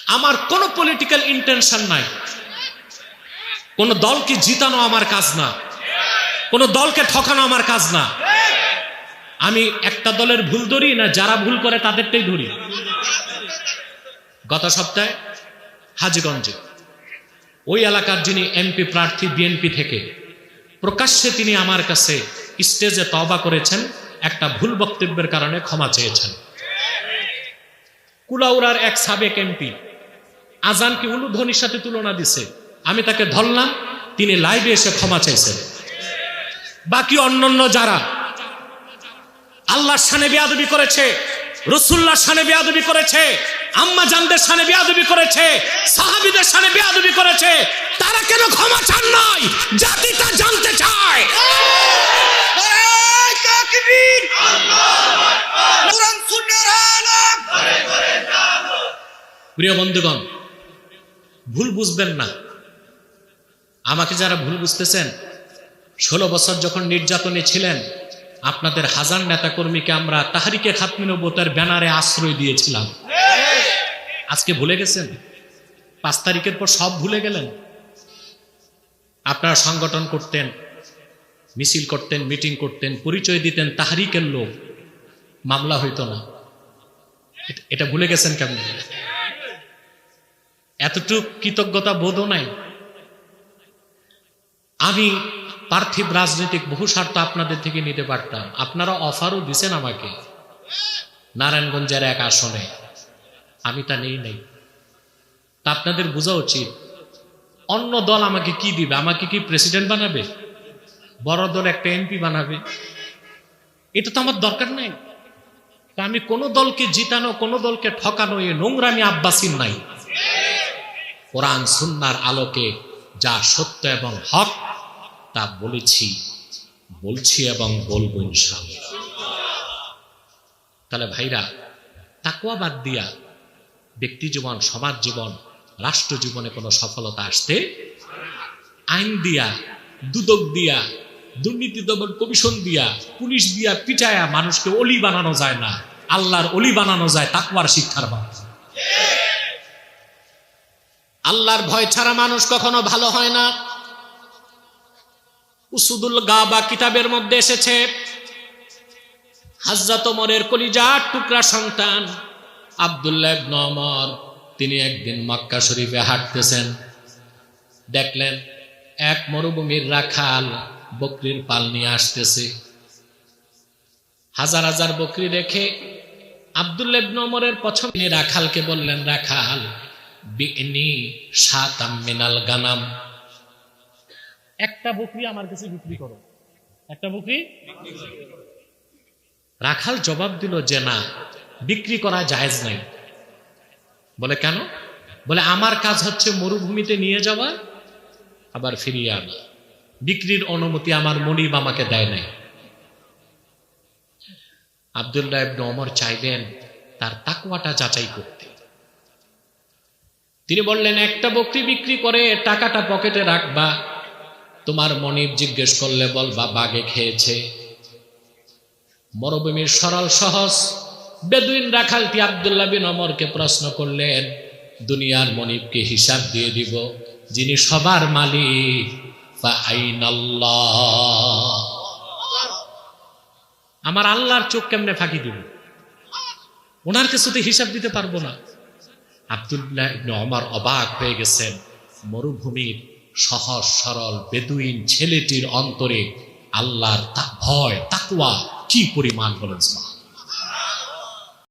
আমার কোনো political intention নাই, কোন দলকে জিতানো আমার কাজ না, কোন দলকে ঠকানো আমার কাজ না। আমি একটা দলের ভুল ধরি না, যারা ভুল করে তাদেরটাই ধরি। গত সপ্তাহে হাজীগঞ্জে ওই এলাকার যিনি এমপি প্রার্থী বিএনপি থেকে, প্রকাশ্যে তিনি আমার কাছে স্টেজে তওবা করেছেন, একটা ভুল বক্তব্যের কারণে ক্ষমা চেয়েছেন। কুলাউড়ার এক সাবেক এমপি আজানকে উলুধ্বনির সাথে তুলনা দিছে, আমি তাকে ধরলাম, তিনি লাইভে এসে ক্ষমা চাইছেন। বাকি অন্যান্য যারা আল্লাহর শানে বেয়াদবি করেছে, রাসূলুল্লাহর শানে বেয়াদবি করেছে, আম্মা জানদের শানে বেয়াদবি করেছে, সাহাবীদের শানে বেয়াদবি করেছে, তারা কেন ক্ষমা চান নাই? জাতিটা জানতে চায়। নারায়ে তাকবীর, আল্লাহু আকবার, কোরআন সুন্নাহর আলম। প্রিয় বন্ধুগণ, ভুল বুঝবেন না। আমাকে যারা ভুল বুঝতেছেন, 16 বছর যখন নির্যাতনে ছিলেন, আপনাদের হাজার নেতাকর্মীকে আমরা তাহরিকে খাতমে নবুয়তের ব্যানারে আশ্রয় দিয়েছিলাম। আজকে ভুলে গেছেন? 5 তারিখের পর সব ভুলে গেলেন? আপনারা সংগঠন করতেন, মিছিল করতেন, মিটিং করতেন, পরিচয় দিতেন তাহরিকের লোক, মামলা হইতো না। এটা ভুলে গেছেন কেমন? এতটুক কৃতজ্ঞতা বোধও নাই। আমি পার্থিব রাজনৈতিক বহু স্বার্থ আপনাদের থেকে নিতে পারতাম, আপনারা অফারও দিছেন আমাকে নারায়ণগঞ্জের এক আসনে, আমি তা নেই নাই। তা আপনাদের বোঝা উচিত, অন্য দল আমাকে কি দিবে? আমাকে কি প্রেসিডেন্ট বানাবে? বড় দল একটা এমপি বানাবে? এটা তো আমার দরকার নাই। তা আমি কোন দলকে জিতানো, কোন দলকে ঠকানো, এ নোংরামি আব্বাসীর নাই। কোরআন সুন্নাহর আলোকে যা সত্য এবং হক তা বলছি এবং বলবো ইনশাআল্লাহ। তাহলে ভাইরা, তাকওয়া বাদ দিয়া ব্যক্তি জীবন, সমাজ জীবন, রাষ্ট্র জীবনে কোনো সফলতা আসতে, আইন দিয়া, দুদক দিয়া, দুর্নীতি দমন কমিশন দিয়া, পুলিশ দিয়া পিটায়া মানুষকে অলি বানানো যায় না। আল্লাহর অলি বানানো যায় তাকওয়ার শিক্ষার মাধ্যমে। আল্লাহর ভয় ছাড়া মানুষ কখনো ভালো হয় না। উসুদুল গাবা কিতাবের মধ্যে এসেছে, হযরত ওমরের কলিজার টুকরা সন্তান আব্দুল্লাহ ইবনে ওমর, তিনি একদিন মক্কা শরীফে হাঁটতেছেন, দেখলেন এক মরুভূমির রাখাল বকরির পাল নিয়ে আসতেছে। হাজার হাজার বকরি দেখে আব্দুল্লাহ ইবনে ওমরের পছন্দ, রাখালকে বললেন, রাখাল, বিনি শাতাম মিনাল গানাম, একটা বকরি আমার কাছে বিক্রি করো, একটা বকরি। রাখাল জবাব দিল যে না, বিক্রি করা জায়েজ নাই। বলে কেন? বলে আমার কাজ হচ্ছে মরুভূমিতে নিয়ে যাওয়া আবার ফিরিয়ে আনা, বিক্রির অনুমতি আমার মনিব আমাকে দেয় নাই। আব্দুল্লাহ ইবনে ওমর চাইলেন তার তাকওয়াটা যাচাই করতে। তিনি বললেন, একটা বকরি বিক্রি করে টাকাটা পকেটে রাখবা, তোমার মনিব জিজ্ঞেস করলে বলবা বাগে খেয়েছে। মরুভূমির সরল সহজ বেদুইন রাখালটি আব্দুল্লাহ বিন ওমরকে প্রশ্ন করলেন, দুনিয়ার মনিবকে হিসাব দিয়ে দিব, যিনি সবার মালিক, ফা আইনাল্লাহ, আমার আল্লাহর চোখ কেমনে ফাঁকি দিব? ওনার কিছুতে হিসাব দিতে পারবো না। আব্দুল্লাহ ইবনে ওমর অবাক হয়ে গেছেন, মরুভূমির সহজ সরল বেদুইন ছেলেটির অন্তরে আল্লাহর ভয়, তাকওয়া কি পরিমাণ, বলেন সুবহানাল্লাহ।